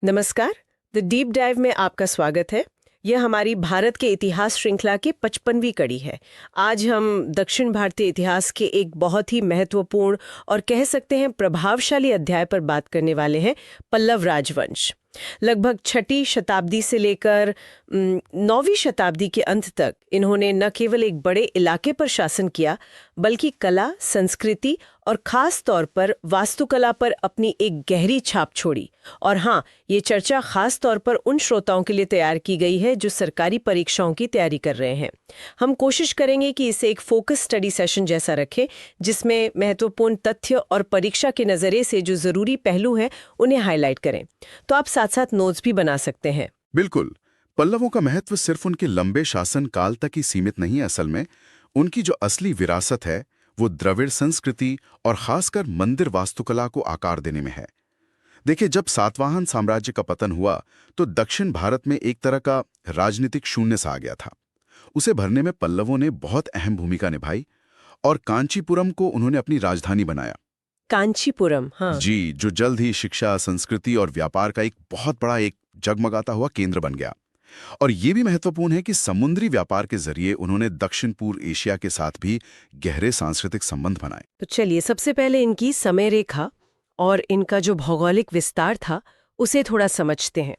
नमस्कार। The deep dive में आपका स्वागत है। यह हमारी भारत के इतिहास श्रृंखला की 55वीं कड़ी है। आज हम दक्षिण भारतीय इतिहास के एक बहुत ही महत्वपूर्ण और कह सकते हैं प्रभावशाली अध्याय पर बात करने वाले हैं, पल्लव राजवंश। लगभग 6वीं शताब्दी से लेकर 9वीं शताब्दी के अंत तक इन्होंने न केवल एक बड़े इलाके पर शासन किया, बल्कि कला, संस्कृति और खास तौर पर वास्तुकला पर अपनी एक गहरी छाप छोड़ी। और हाँ, ये चर्चा खास तौर पर उन श्रोताओं के लिए तैयार की गई है जो सरकारी परीक्षाओं की तैयारी कर रहे हैं। हम कोशिश करेंगे कि इसे एक फोकस स्टडी सेशन जैसा रखें, जिसमें महत्वपूर्ण तथ्य और परीक्षा के नज़रिए से जो ज़रूरी पहलू हैं उन्हें हाईलाइट करें। तो आप साथ साथ नोट्स भी बना सकते हैं। बिल्कुल। पल्लवों का महत्व सिर्फ उनके लंबे शासन काल तक ही सीमित नहीं है। असल में उनकी जो असली विरासत है वो द्रविड़ संस्कृति और खासकर मंदिर वास्तुकला को आकार देने में है। देखिए, जब सातवाहन साम्राज्य का पतन हुआ तो दक्षिण भारत में एक तरह का राजनीतिक शून्य सा आ गया था। उसे भरने में पल्लवों ने बहुत अहम भूमिका निभाई और कांचीपुरम को उन्होंने अपनी राजधानी बनाया। कांचीपुरम, हाँ। जी, जो जल्द ही शिक्षा, संस्कृति और व्यापार का एक बहुत बड़ा एक जगमगाता हुआ केंद्र बन गया। और ये भी महत्वपूर्ण है कि समुद्री व्यापार के जरिए उन्होंने दक्षिण पूर्व एशिया के साथ भी गहरे सांस्कृतिक संबंध बनाए। तो चलिए, सबसे पहले इनकी समय रेखा और इनका जो भौगोलिक विस्तार था उसे थोड़ा समझते हैं।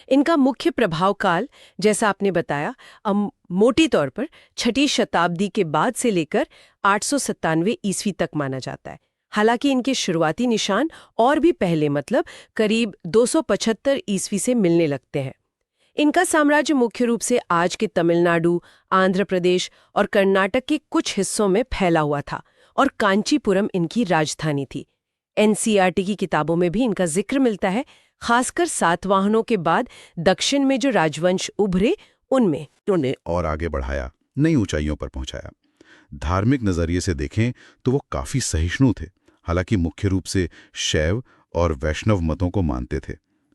इनका मुख्य प्रभाव काल, जैसा आपने बताया, मोटी तौर पर 6वीं शताब्दी के बाद से लेकर 897 ईस्वी तक माना जाता है। हालांकि इनके शुरुआती निशान और भी पहले, मतलब करीब 275 ईस्वी से मिलने लगते हैं। इनका साम्राज्य मुख्य रूप से आज के तमिलनाडु, आंध्र प्रदेश और कर्नाटक के कुछ हिस्सों में फैला हुआ था और कांचीपुरम इनकी राजधानी थी। एनसीईआरटी की किताबों में भी इनका जिक्र मिलता है, खासकर सातवाहनों के बाद दक्षिण में जो राजवंश उभरे उनमें। उन्होंने और आगे बढ़ाया, नई ऊंचाइयों पर पहुंचाया। धार्मिक नजरिए से देखें तो वो काफी सहिष्णु थे। हालांकि मुख्य रूप से शैव और वैष्णव मतों को मानते थे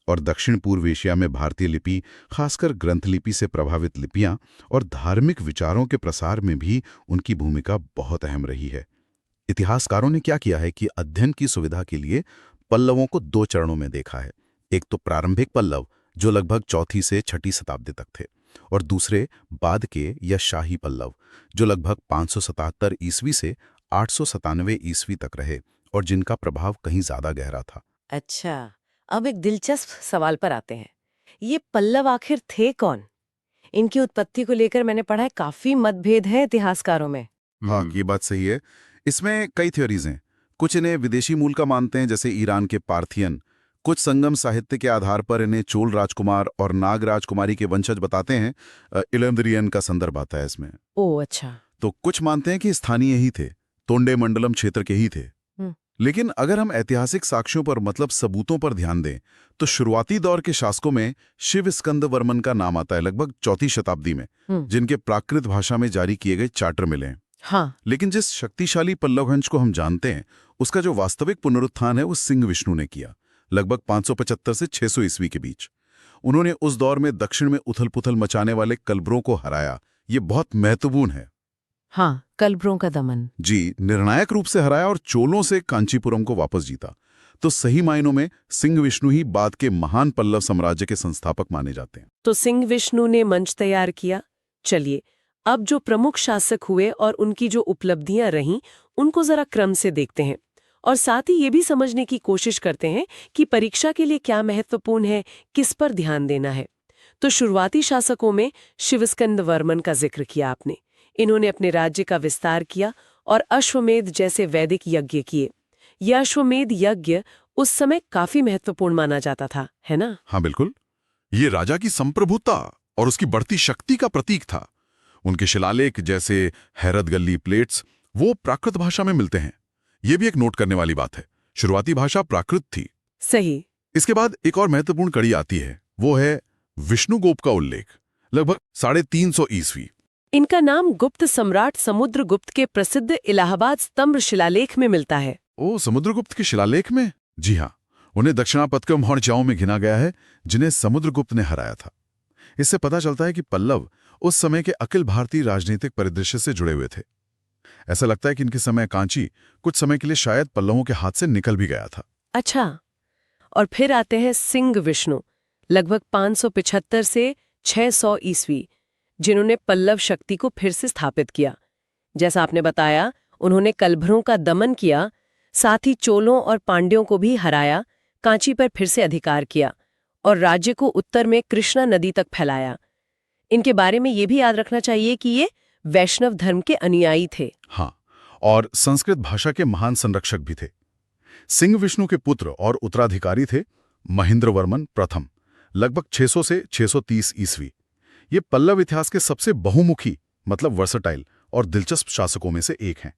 और दक्षिण पूर्व एशिया में भारतीय लिपि, खासकर ग्रंथ लिपि से प्रभावित लिपियां और धार्मिक विचारों के प्रसार में भी उनकी भूमिका बहुत अहम रही है। इतिहासकारों ने क्या किया है कि अध्ययन की सुविधा के लिए पल्लवों को 2 चरणों में देखा है। एक तो प्रारंभिक पल्लव, जो लगभग 4वीं से 6वीं शताब्दी तक थे, और दूसरे बाद के या शाही पल्लव, जो लगभग 577 ईस्वी से 897 ईस्वी तक रहे और जिनका प्रभाव कहीं ज्यादा गहरा था। अच्छा, अब एक दिलचस्प सवाल पर आते हैं। ये पल्लव आखिर थे कौन? इनकी उत्पत्ति को लेकर मैंने पढ़ा है, काफी मतभेद है इतिहासकारों में। हाँ, ये बात सही है। इसमें कई थ्योरीज हैं। कुछ इन्हें विदेशी मूल का मानते हैं, जैसे ईरान के पार्थियन। कुछ संगम साहित्य के आधार पर इन्हें चोल राजकुमार और नाग राजकुमारी के वंशज बताते हैं। इलंद्रियन का संदर्भ आता है इसमें। ओह अच्छा। तो कुछ मानते हैं कि स्थानीय ही थे, तोंडे मंडलम क्षेत्र के ही थे। लेकिन अगर हम ऐतिहासिक साक्ष्यों पर, मतलब सबूतों पर ध्यान दें, तो शुरुआती दौर के शासकों में शिव स्कंद वर्मन का नाम आता है, लगभग 4वीं शताब्दी में, जिनके प्राकृत भाषा में जारी किए गए चार्टर मिले हैं। हाँ। लेकिन जिस शक्तिशाली पल्लव वंश को हम जानते हैं, उसका जो वास्तविक पुनरुत्थान है वो सिंह विष्णु ने किया, लगभग 575 से 600 ईस्वी के बीच। उन्होंने उस दौर में दक्षिण में उथल पुथल मचाने वाले कलबरों को हराया। ये बहुत महत्वपूर्ण है। हाँ, कलबरों का दमन। जी, निर्णायक रूप से हराया और चोलों से कांचीपुरम को वापस जीता। तो सही मायनों में सिंह विष्णु ही बाद के महान पल्लव साम्राज्य के संस्थापक माने जाते हैं। तो सिंह विष्णु ने मंच तैयार किया। चलिए, अब जो प्रमुख शासक हुए और उनकी जो उपलब्धियां रहीं, उनको जरा क्रम से देखते हैं और साथ ही ये भी समझने की कोशिश करते हैं कि परीक्षा के लिए क्या महत्वपूर्ण है, किस पर ध्यान देना है। तो शुरुआती शासकों में शिवस्कंद वर्मन का जिक्र किया आपने। इन्होंने अपने राज्य का विस्तार किया और अश्वमेध जैसे वैदिक यज्ञ किए। यह अश्वमेध यज्ञ उस समय काफी महत्वपूर्ण माना जाता था, है ना? हाँ बिल्कुल। ये राजा की संप्रभुता और उसकी बढ़ती शक्ति का प्रतीक था। उनके शिलालेख, जैसे हैरतगल्ली प्लेट्स, वो प्राकृत भाषा में मिलते हैं। ये भी एक नोट करने वाली बात है। शुरुआती भाषा प्राकृत थी। सही। इसके बाद एक और महत्वपूर्ण कड़ी आती है, वो है विष्णुगोप का उल्लेख, लगभग 350 ईस्वी। इनका नाम गुप्त सम्राट समुद्रगुप्त के प्रसिद्ध इलाहाबाद स्तंभ शिलालेख में मिलता है। ओ, समुद्रगुप्त के शिलालेख में? जी हाँ, उन्हें दक्षिणापथ मौर्यों में गिना गया है, जिन्हें समुद्रगुप्त ने हराया था। इससे पता चलता है कि पल्लव उस समय के अखिल भारतीय राजनीतिक परिदृश्य से जुड़े हुए थे। ऐसा लगता है कि इनके समय कांची कुछ समय के लिए शायद पल्लवों के हाथ से निकल भी गया था। अच्छा, और फिर आते हैं सिंह विष्णु, लगभग 575 से 600 ईस्वी, जिन्होंने पल्लव शक्ति को फिर से स्थापित किया। जैसा आपने बताया, उन्होंने कलभरों का दमन किया, साथ ही चोलों और पांड्यों को भी हराया, कांची पर फिर से अधिकार किया और राज्य को उत्तर में कृष्णा नदी तक फैलाया। इनके बारे में ये भी याद रखना चाहिए कि ये वैष्णव धर्म के अनुयायी थे। हाँ, और संस्कृत भाषा के महान संरक्षक भी थे। सिंह विष्णु के पुत्र और उत्तराधिकारी थे महेंद्रवर्मन प्रथम, लगभग 600 से 630 ईस्वी। ये पल्लव इतिहास के सबसे बहुमुखी, मतलब वर्सटाइल और दिलचस्प शासकों में से एक हैं।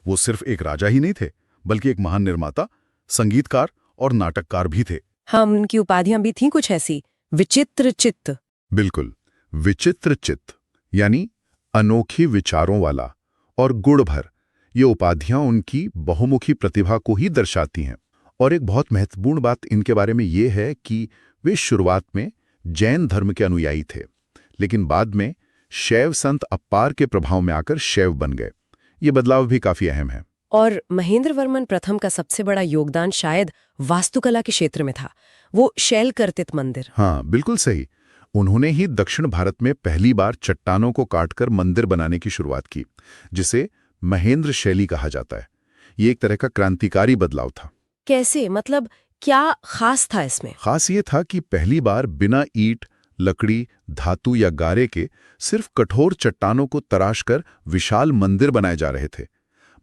वो सिर्फ एक राजा ही नहीं थे, बल्कि एक महान निर्माता, संगीतकार और नाटककार भी थे। हाँ, उनकी उपाधियां भी थीं कुछ ऐसी, विचित्र चित्त। बिल्कुल, विचित्र चित्त यानी अनोखी विचारों वाला और गुण भर। ये उपाधियां उनकी बहुमुखी प्रतिभा को ही दर्शाती हैं। और एक बहुत महत्वपूर्ण बात इनके बारे में ये है कि वे शुरुआत में जैन धर्म के अनुयायी थे, लेकिन बाद में शैव संत अप्पार के प्रभाव में आकर शैव बन गए। ये बदलाव भी काफी अहम है। और महेंद्रवर्मन प्रथम का सबसे बड़ा योगदान शायद वास्तुकला के क्षेत्र में था, वो शैल कर्तित मंदिर। हाँ, बिल्कुल सही। उन्होंने ही दक्षिण भारत में पहली बार चट्टानों को काटकर मंदिर बनाने की शुरुआत की, जिसे महेंद्र शैली कहा जाता है। ये एक तरह का क्रांतिकारी बदलाव था। कैसे, मतलब क्या खास था इसमें? खास ये था कि पहली बार बिना ईंट, लकड़ी, धातु या गारे के सिर्फ कठोर चट्टानों को तराशकर विशाल मंदिर बनाए जा रहे थे।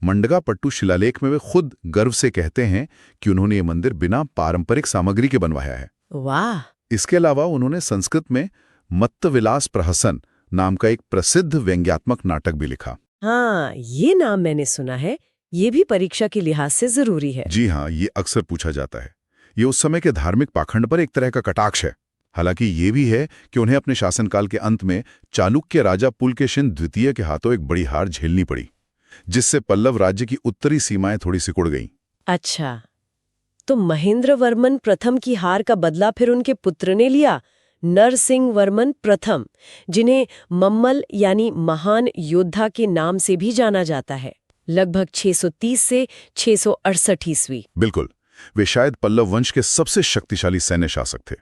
मंडगापट्टू शिलालेख में वे खुद गर्व से कहते हैं कि उन्होंने ये मंदिर बिना पारंपरिक सामग्री के बनवाया है। वाह! इसके अलावा उन्होंने संस्कृत में मत्तविलास प्रहसन नाम का एक प्रसिद्ध व्यंग्यात्मक नाटक भी लिखा। हाँ, ये नाम मैंने सुना है। ये भी परीक्षा के लिहाज से जरूरी है। जी हाँ, ये अक्सर पूछा जाता है। ये उस समय के धार्मिक पाखंड पर एक तरह का कटाक्ष है। हालांकि ये भी है कि उन्हें अपने शासनकाल के अंत में चालुक्य राजा पुलकेशिन द्वितीय के हाथों एक बड़ी हार झेलनी पड़ी, जिससे पल्लव राज्य की उत्तरी सीमाएं थोड़ी सिकुड़ गईं। अच्छा, तो महेंद्रवर्मन प्रथम की हार का बदला फिर उनके पुत्र ने लिया, नरसिंहवर्मन प्रथम, जिन्हें मम्मल यानी महान योद्धा के नाम से भी जाना जाता है, लगभग 630 से 668 ईस्वी। बिल्कुल, वे शायद पल्लव वंश के सबसे शक्तिशाली सैन्य शासक थे।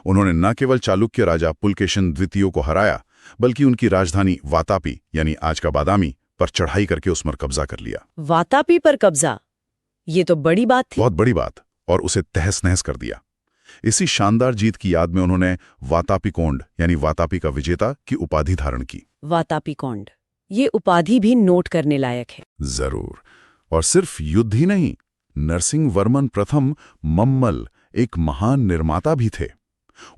उन्होंने न केवल चालुक्य राजा पुलकेशिन द्वितीय को हराया, बल्कि उनकी राजधानी वातापी यानी आज का बादामी पर चढ़ाई करके उस पर कब्जा कर लिया। वातापी पर कब्जा, ये तो बड़ी बात थी। बहुत बड़ी बात, और उसे तहस नहस कर दिया। इसी शानदार जीत की याद में उन्होंने वातापी कोंड यानी वातापी का विजेता की उपाधि धारण की। वातापी कोंड, ये उपाधि भी नोट करने लायक है। जरूर। और सिर्फ युद्ध ही नहीं, नरसिंहवर्मन प्रथम मम्मल एक महान निर्माता भी थे।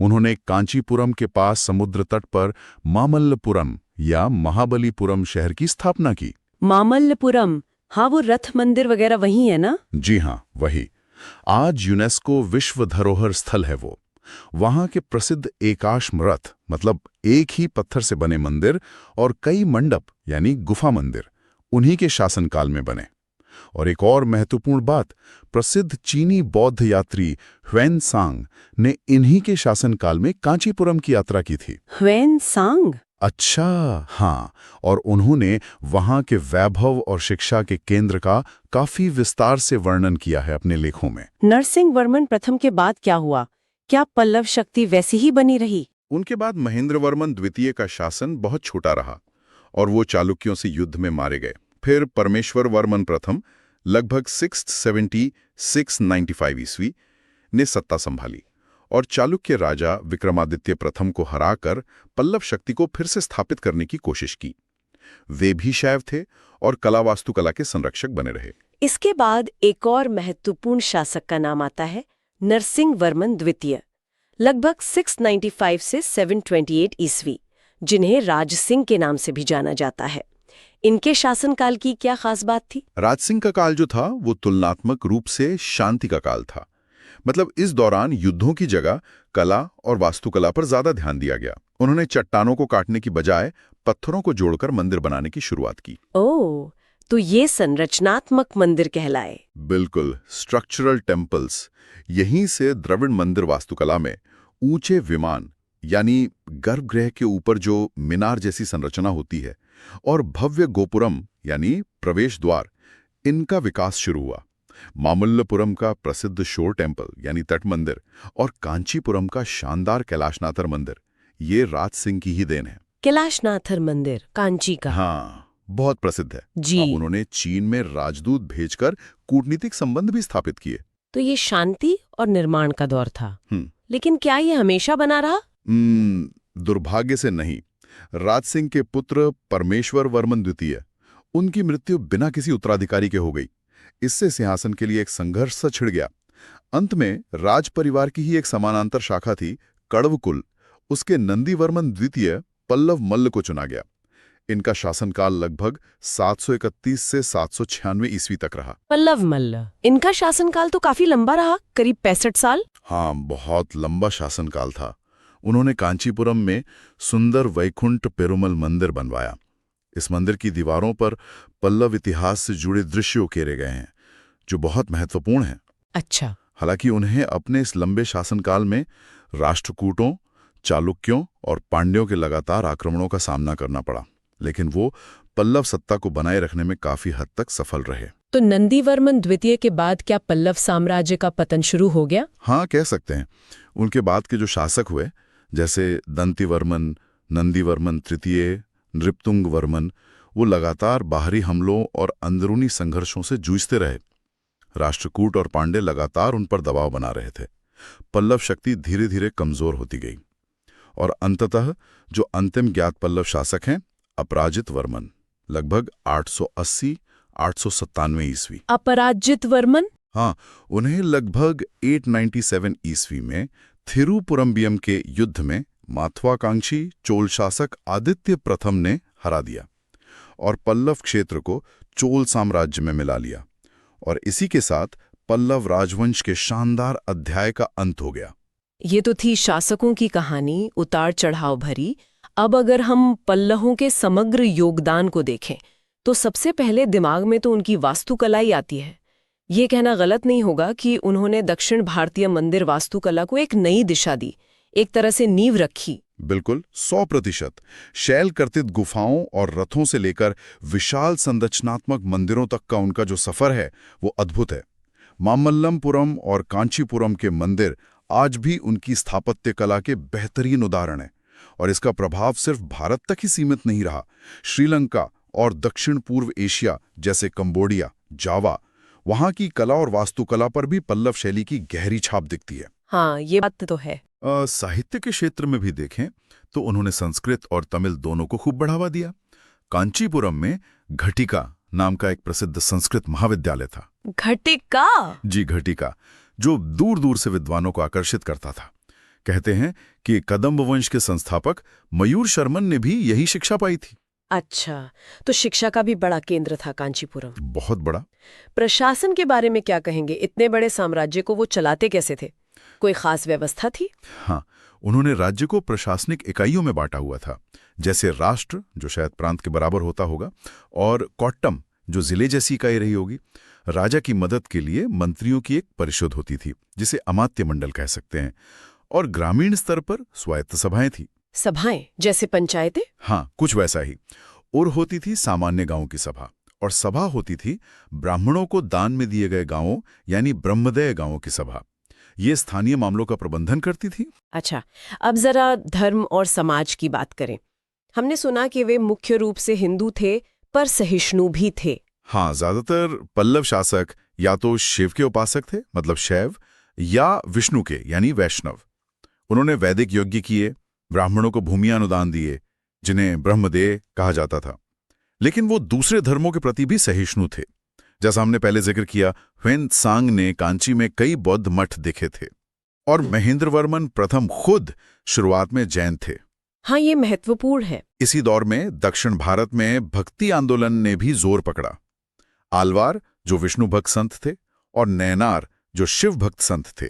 उन्होंने कांचीपुरम के पास समुद्र तट पर मामल्लपुरम या महाबलीपुरम शहर की स्थापना की। मामल्लपुरम, हाँ, वो रथ मंदिर वगैरह वही है ना? जी हाँ, वही। आज यूनेस्को विश्व धरोहर स्थल है वो। वहां के प्रसिद्ध एकाश्म रथ, मतलब एक ही पत्थर से बने मंदिर, और कई मंडप यानी गुफा मंदिर उन्हीं के शासनकाल में बने। और एक और महत्वपूर्ण बात, प्रसिद्ध चीनी बौद्ध यात्री ह्वेनसांग ने इन्हीं के शासनकाल में कांचीपुरम की यात्रा की थी। ह्वेनसांग? अच्छा, हाँ, और उन्होंने वहां के वैभव और शिक्षा के केंद्र का काफी विस्तार से वर्णन किया है अपने लेखों में। नरसिंहवर्मन प्रथम के बाद क्या हुआ? क्या पल्लव शक्ति वैसी ही बनी रही? उनके बाद महेंद्रवर्मन द्वितीय का शासन बहुत छोटा रहा और वो चालुक्यों से युद्ध में मारे गए। फिर परमेश्वर वर्मन प्रथम लगभग 695 ईस्वी ने सत्ता संभाली और चालुक्य राजा विक्रमादित्य प्रथम को हराकर पल्लव शक्ति को फिर से स्थापित करने की कोशिश की। वे भी शैव थे और कला वास्तुकला के संरक्षक बने रहे। इसके बाद एक और महत्वपूर्ण शासक का नाम आता है, नरसिंहवर्मन द्वितीय, लगभग 695 से 728 ईस्वी, जिन्हें राजसिंह के नाम से भी जाना जाता है। इनके शासनकाल की क्या खास बात थी? राजसिंह का काल जो था वो तुलनात्मक रूप से शांति का काल था। मतलब इस दौरान युद्धों की जगह कला और वास्तुकला पर ज्यादा ध्यान दिया गया। उन्होंने चट्टानों को काटने की बजाय पत्थरों को जोड़कर मंदिर बनाने की शुरुआत की। ओह, तो ये संरचनात्मक मंदिर कहलाए। बिल्कुल, स्ट्रक्चरल टेम्पल्स। यहीं से द्रविड़ मंदिर वास्तुकला में ऊंचे विमान यानी गर्भगृह के ऊपर जो मीनार जैसी संरचना होती है और भव्य गोपुरम यानी प्रवेश द्वार, इनका विकास शुरू हुआ। मामल्लपुरम का प्रसिद्ध शोर टेम्पल यानी तट मंदिर और कांचीपुरम का शानदार कैलाशनाथर मंदिर, ये राज सिंह की ही देन है। कैलाशनाथर मंदिर कांची का? हाँ, बहुत प्रसिद्ध है। जी। उन्होंने चीन में राजदूत भेजकर कूटनीतिक संबंध भी स्थापित किए। तो ये शांति और निर्माण का दौर था। हम्म। लेकिन क्या ये हमेशा बना रहा? दुर्भाग्य से नहीं। राज सिंह के पुत्र परमेश्वर वर्मन द्वितीय, उनकी मृत्यु बिना किसी उत्तराधिकारी के हो गई। इससे सिंहासन के लिए एक संघर्ष सा छिड़ गया। अंत में राज परिवार की ही एक समानांतर शाखा थी, कड़वकुल, उसके नंदीवर्मन द्वितीय पल्लव मल्ल को चुना गया। इनका शासनकाल लगभग 731 से 796 ईस्वी तक रहा। पल्लव मल्ल, इनका शासनकाल तो काफी लंबा रहा, करीब 65 साल। हाँ, बहुत लंबा शासनकाल था। उन्होंने कांचीपुरम में सुंदर वैकुंठ पेरुमल मंदिर बनवाया। इस मंदिर की दीवारों पर पल्लव इतिहास से जुड़े दृश्य उकेरे गए हैं, जो बहुत महत्वपूर्ण हैं। अच्छा। हालांकि उन्हें अपने इस लंबे शासनकाल में राष्ट्रकूटों, चालुक्यों और पांड्यों के लगातार आक्रमणों का सामना करना पड़ा, लेकिन वो पल्लव सत्ता को बनाए रखने में काफी हद तक सफल रहे। तो नंदीवर्मन द्वितीय के बाद क्या पल्लव साम्राज्य का पतन शुरू हो गया? हाँ, कह सकते हैं। उनके बाद के जो शासक हुए, जैसे दंतीवर्मन, नंदीवर्मन तृतीय, नृपतुंग वर्मन, वो लगातार बाहरी हमलों और अंदरूनी संघर्षों से जूझते रहे। राष्ट्रकूट और पांड्य लगातार उन पर दबाव बना रहे थे। पल्लव शक्ति धीरे धीरे कमजोर होती गई और अंततः जो अंतिम ज्ञात पल्लव शासक हैं, अपराजित वर्मन, लगभग 880-897 ईस्वी। अपराजित वर्मन? हाँ, उन्हें लगभग 897 ईस्वी में थिरुपुरम्बियम के युद्ध में माथवाकांक्षी चोल शासक आदित्य प्रथम ने हरा दिया और पल्लव क्षेत्र को चोल साम्राज्य में मिला लिया, और इसी के साथ पल्लव राजवंश के शानदार अध्याय का अंत हो गया। ये तो थी शासकों की कहानी, उतार चढ़ाव भरी। अब अगर हम पल्लवों के समग्र योगदान को देखें तो सबसे पहले दिमाग में तो उनकी वास्तुकला ही आती है। ये कहना गलत नहीं होगा कि उन्होंने दक्षिण भारतीय मंदिर वास्तुकला को एक नई दिशा दी, एक तरह से नींव रखी। बिल्कुल, 100%। शैल कर्तित गुफाओं और रथों से लेकर विशाल संरचनात्मक मंदिरों तक का उनका जो सफर है वो अद्भुत है। मामल्लपुरम और कांचीपुरम के मंदिर आज भी उनकी स्थापत्य कला के बेहतरीन उदाहरण हैं, और इसका प्रभाव सिर्फ भारत तक ही सीमित नहीं रहा। श्रीलंका और दक्षिण पूर्व एशिया जैसे कंबोडिया, जावा, वहां की कला और वास्तुकला पर भी पल्लव शैली की गहरी छाप दिखती है। हाँ, ये बात तो है। साहित्य के क्षेत्र में भी देखें तो उन्होंने संस्कृत और तमिल दोनों को खूब बढ़ावा दिया। कांचीपुरम में घटिका नाम का एक प्रसिद्ध संस्कृत महाविद्यालय था। घटिका? जी, घटिका, जो दूर दूर से विद्वानों को आकर्षित करता था। कहते हैं कि कदम्ब वंश के संस्थापक मयूर शर्मन ने भी यही शिक्षा पाई थी। अच्छा, तो शिक्षा का भी बड़ा केंद्र था कांचीपुरम। बहुत बड़ा। प्रशासन के बारे में क्या कहेंगे? इतने बड़े साम्राज्य को वो चलाते कैसे थे? कोई खास व्यवस्था थी? हाँ, उन्होंने राज्य को प्रशासनिक इकाइयों में बांटा हुआ था, जैसे राष्ट्र, जो शायद प्रांत के बराबर होता होगा, और कोट्टम, जो जिले जैसी इकाई रही होगी। राजा की मदद के लिए मंत्रियों की एक परिषद होती थी, जिसे अमात्य मंडल कह सकते हैं, और ग्रामीण स्तर पर स्वायत्त सभाएं थी। सभाएं जैसे पंचायतें? हाँ, कुछ वैसा ही। और होती थी सामान्य गांवों की सभा, और सभा होती थी ब्राह्मणों को दान में दिए गए गांवों यानी ब्रह्मदेय गांवों की सभा। ये स्थानीय मामलों का प्रबंधन करती थी। अच्छा, अब जरा धर्म और समाज की बात करें। हमने सुना कि वे मुख्य रूप से हिंदू थे, पर सहिष्णु भी थे। हाँ, ज्यादातर पल्लव शासक या तो शिव के उपासक थे, मतलब शैव, या विष्णु के यानी वैष्णव। उन्होंने वैदिक यज्ञ किए, ब्राह्मणों को भूमि अनुदान दिए, जिन्हें ब्रह्मदेय कहा जाता था। लेकिन वो दूसरे धर्मों के प्रति भी सहिष्णु थे। जैसा हमने पहले जिक्र किया, ह्वेन-त्सांग ने कांची में कई बौद्ध मठ देखे थे, और महेंद्रवर्मन प्रथम खुद शुरुआत में जैन थे। हाँ, ये महत्वपूर्ण है। इसी दौर में दक्षिण भारत में भक्ति आंदोलन ने भी जोर पकड़ा। आलवार, जो विष्णु भक्त संत थे, और नैनार, जो शिव भक्त संत थे।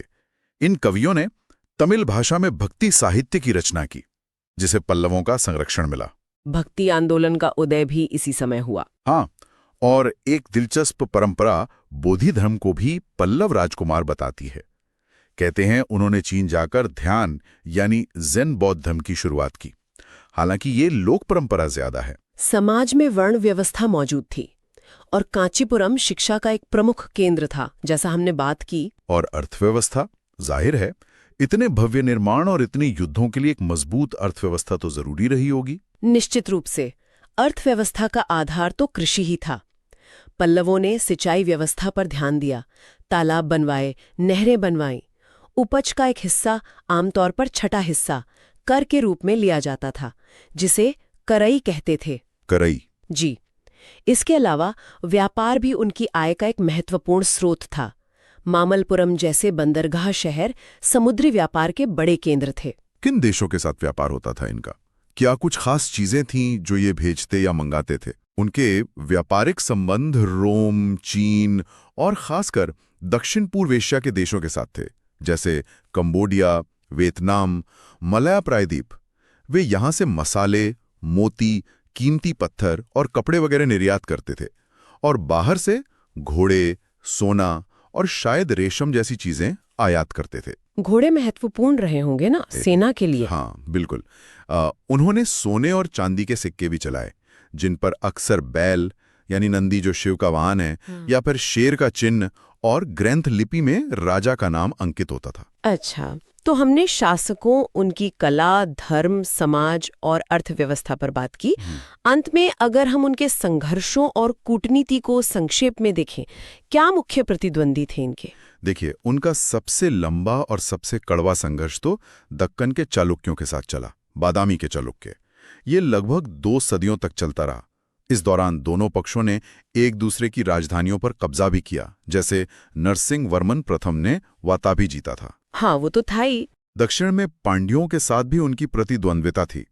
इन कवियों ने तमिल भाषा में भक्ति साहित्य की रचना की, जिसे पल्लवों का संरक्षण मिला। भक्ति आंदोलन का उदय भी इसी समय हुआ। हाँ, और एक दिलचस्प परंपरा बोधि धर्म को भी पल्लव राजकुमार बताती है। कहते हैं उन्होंने चीन जाकर ध्यान यानी ज़ेन बौद्ध धर्म की शुरुआत की। हालांकि ये लोक परंपरा ज्यादा है। समाज में वर्ण व्यवस्था मौजूद थी। और कांचीपुरम शिक्षा का एक प्रमुख केंद्र था, जैसा हमने बात की। और अर्थव्यवस्था, जाहिर है इतने भव्य निर्माण और इतने युद्धों के लिए एक मजबूत अर्थव्यवस्था तो जरूरी रही होगी। निश्चित रूप से अर्थव्यवस्था का आधार तो कृषि ही था। पल्लवों ने सिंचाई व्यवस्था पर ध्यान दिया, तालाब बनवाए, नहरें बनवाईं। उपज का एक हिस्सा, आमतौर पर छठा हिस्सा, कर के रूप में लिया जाता था, जिसे करई कहते थे। करई? जी। इसके अलावा व्यापार भी उनकी आय का एक महत्वपूर्ण स्रोत था। मामल्लपुरम जैसे बंदरगाह शहर समुद्री व्यापार के बड़े केंद्र थे। किन देशों के साथ व्यापार होता था इनका? क्या कुछ खास चीजें थीं जो ये भेजते या मंगाते थे? उनके व्यापारिक संबंध रोम, चीन और खासकर दक्षिण पूर्व एशिया के देशों के साथ थे, जैसे कंबोडिया, वियतनाम, मलया प्रायद्वीप। वे यहां से मसाले, मोती, कीमती पत्थर और कपड़े वगैरह निर्यात करते थे, और बाहर से घोड़े, सोना और शायद रेशम जैसी चीजें आयात करते थे। घोड़े महत्वपूर्ण रहे होंगे ना सेना के लिए? हाँ, बिल्कुल। उन्होंने सोने और चांदी के सिक्के भी चलाए, जिन पर अक्सर बैल यानी नंदी जो शिव का वाहन है, या फिर शेर का चिन्ह और ग्रंथ लिपि में राजा का नाम अंकित होता था। अच्छा, तो हमने शासकों, उनकी कला, धर्म, समाज और अर्थव्यवस्था पर बात की। अंत में अगर हम उनके संघर्षों और कूटनीति को संक्षेप में देखें, क्या मुख्य प्रतिद्वंदी थे इनके? देखिए, उनका सबसे लंबा और सबसे कड़वा संघर्ष तो दक्कन के चालुक्यों के साथ चला, बादामी के चालुक्य। ये लगभग 2 सदियों तक चलता रहा। इस दौरान दोनों पक्षों ने एक दूसरे की राजधानियों पर कब्जा भी किया, जैसे नरसिंह वर्मन प्रथम ने वातापी जीता था। हाँ, वो तो था ही। दक्षिण में पांड्यों के साथ भी उनकी प्रतिद्वंद्विता थी,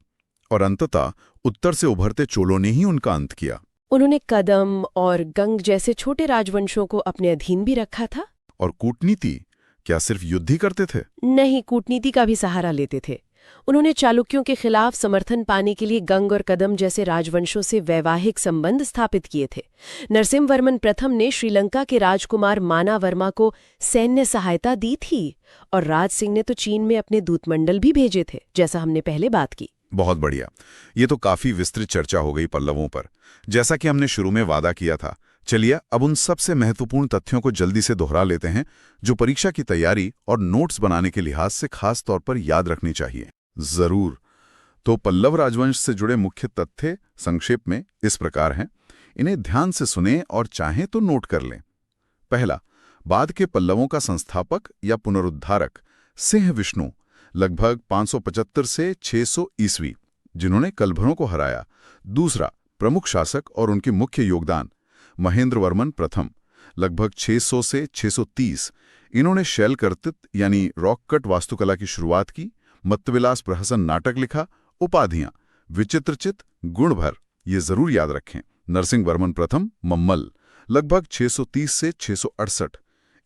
और अंततः उत्तर से उभरते चोलों ने ही उनका अंत किया। उन्होंने कदम और गंग जैसे छोटे राजवंशों को अपने अधीन भी रखा था। और कूटनीति, क्या सिर्फ युद्ध ही करते थे? नहीं, कूटनीति का भी सहारा लेते थे। उन्होंने चालुक्यों के खिलाफ समर्थन पाने के लिए गंग और कदम जैसे राजवंशों से वैवाहिक संबंध स्थापित किए थे। नरसिंहवर्मन प्रथम ने श्रीलंका के राजकुमार मानावर्मा को सैन्य सहायता दी थी, और राज सिंह ने तो चीन में अपने दूतमंडल भी भेजे थे, जैसा हमने पहले बात की। बहुत बढ़िया। ये तो काफी विस्तृत चर्चा हो गई पल्लवों पर, जैसा कि हमने शुरू में वादा किया था। चलिए अब उन सबसे महत्वपूर्ण तथ्यों को जल्दी से दोहरा लेते हैं, जो परीक्षा की तैयारी और नोट्स बनाने के लिहाज से खास तौर पर याद रखनी चाहिए। जरूर। तो पल्लव राजवंश से जुड़े मुख्य तथ्य संक्षेप में इस प्रकार हैं। इन्हें ध्यान से सुनें और चाहें तो नोट कर लें। पहला, बाद के पल्लवों का संस्थापक या पुनरुद्धारक सिंह विष्णु, लगभग 575 से 600 ईस्वी, जिन्होंने कलभरों को हराया। दूसरा, प्रमुख शासक और उनके मुख्य योगदान महेंद्र वर्मन प्रथम, लगभग 600 से 630। इन्होंने शैल कर्तित यानी रॉक कट वास्तुकला की शुरुआत की, मत्तविलास प्रहसन नाटक लिखा, उपाधियां विचित्रचित, गुणभर, ये जरूर याद रखें। नरसिंह वर्मन प्रथम मम्मल, लगभग 630 से 668।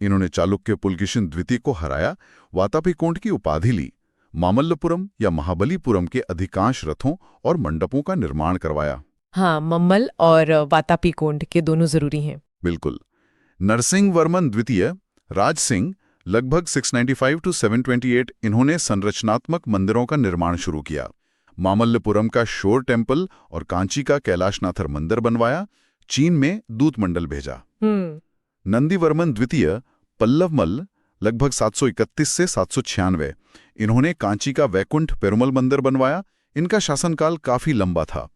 इन्होंने चालुक्य पुलकेशिन द्वितीय को हराया, वातापीकोंड की उपाधि ली, मामल्लपुरम या महाबलीपुरम के अधिकांश रथों और मंडपों का निर्माण करवाया। हाँ, मम्मल और वातापीकोंड के दोनों जरूरी हैं। बिल्कुल। नरसिंह वर्मन द्वितीय, राज सिंह, लगभग 695 to 728, इन्होंने संरचनात्मक मंदिरों का निर्माण शुरू किया। मामल्लपुरम का शोर टेम्पल और कांची का कैलाशनाथर मंदिर बनवाया, चीन में दूत मंडल भेजा। नंदीवर्मन द्वितीय, पल्लवमल, लगभग 731 से 796, इन्होंने कांची का वैकुंठ पेरुमल मंदिर बनवाया। इनका शासनकाल काफी लंबा था।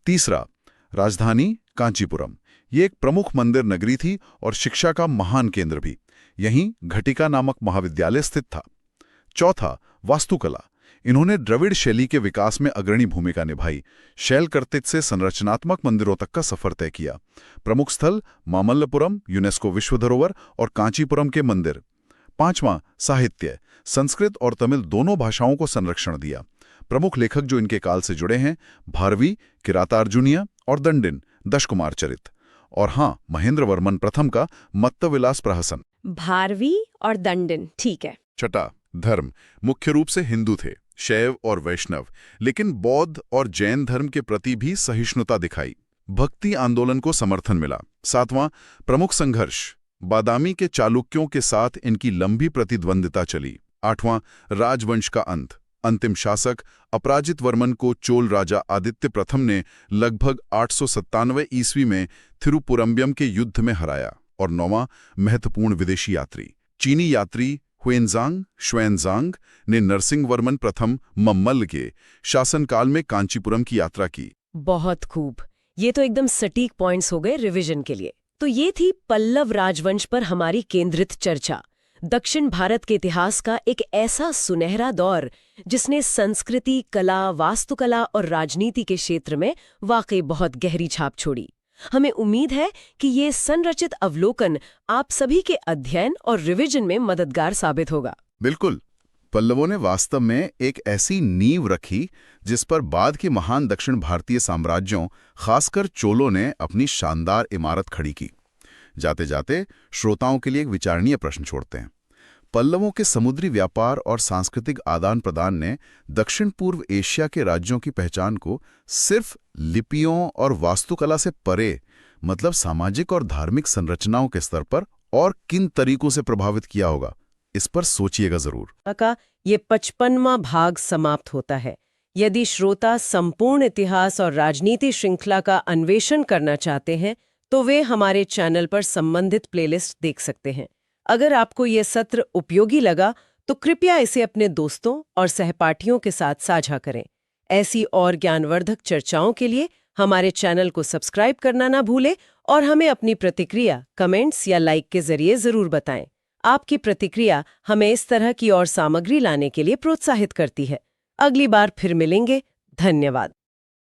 तीसरा, राजधानी कांचीपुरम, ये एक प्रमुख मंदिर नगरी थी और शिक्षा का महान केंद्र भी। यहीं घटिका नामक महाविद्यालय स्थित था। चौथा, वास्तुकला, इन्होंने द्रविड़ शैली के विकास में अग्रणी भूमिका निभाई। शैल कर्तित से संरचनात्मक मंदिरों तक का सफर तय किया। प्रमुख स्थल मामल्लपुरम, यूनेस्को विश्व धरोहर, और कांचीपुरम के मंदिर। पांचवां, साहित्य, संस्कृत और तमिल दोनों भाषाओं को संरक्षण दिया। प्रमुख लेखक जो इनके काल से जुड़े हैं, भारवी, किरातार्जुनीय और दंडिन, दशकुमार चरित। और हाँ, महेंद्र वर्मन प्रथम का मत्तविलास प्रहसन। भारवी और दंडिन, ठीक है। छठा, धर्म, मुख्य रूप से हिंदू थे, शैव और वैष्णव, लेकिन बौद्ध और जैन धर्म के प्रति भी सहिष्णुता दिखाई। भक्ति आंदोलन को समर्थन मिला। सातवां, प्रमुख संघर्ष, बादामी के चालुक्यों के साथ इनकी लंबी प्रतिद्वंदिता चली। आठवां, राजवंश का अंत, अंतिम शासक अपराजित वर्मन को चोल राजा आदित्य प्रथम ने लगभग 897 ईस्वी में थिरुपुरम्बियम के युद्ध में हराया। और 9वां महत्वपूर्ण विदेशी यात्री चीनी यात्री शुएनजांग ने नरसिंहवर्मन प्रथम मम्मल्ल के शासनकाल में कांचीपुरम की यात्रा की। बहुत खूब। ये तो एकदम सटीक पॉइंट्स हो गए रिवीजन के लिए। तो ये थी पल्लव राजवंश पर हमारी केंद्रित चर्चा। दक्षिण भारत के इतिहास का एक ऐसा सुनहरा दौर जिसने संस्कृति, कला, वास्तुकला और राजनीति के क्षेत्र में वाकई बहुत गहरी छाप छोड़ी। हमें उम्मीद है कि ये संरचित अवलोकन आप सभी के अध्ययन और रिवीजन में मददगार साबित होगा। बिल्कुल। पल्लवों ने वास्तव में एक ऐसी नींव रखी जिस पर बाद के महान दक्षिण भारतीय साम्राज्यों, खासकर चोलों ने अपनी शानदार इमारत खड़ी की। जाते जाते श्रोताओं के लिए एक विचारणीय प्रश्न छोड़ते हैं। पल्लवों के समुद्री व्यापार और सांस्कृतिक आदान प्रदान ने दक्षिण पूर्व एशिया के राज्यों की पहचान को सिर्फ लिपियों और वास्तुकला से परे, मतलब सामाजिक और धार्मिक संरचनाओं के स्तर पर और किन तरीकों से प्रभावित किया होगा, इस पर सोचिएगा जरूर। का ये 55वां भाग समाप्त होता है। यदि श्रोता संपूर्ण इतिहास और राजनीति श्रृंखला का अन्वेषण करना चाहते हैं तो वे हमारे चैनल पर संबंधित प्लेलिस्ट देख सकते हैं। अगर आपको ये सत्र उपयोगी लगा तो कृपया इसे अपने दोस्तों और सहपाठियों के साथ साझा करें। ऐसी और ज्ञानवर्धक चर्चाओं के लिए हमारे चैनल को सब्सक्राइब करना ना भूलें और हमें अपनी प्रतिक्रिया कमेंट्स या लाइक के जरिए जरूर बताएं। आपकी प्रतिक्रिया हमें इस तरह की और सामग्री लाने के लिए प्रोत्साहित करती है। अगली बार फिर मिलेंगे। धन्यवाद।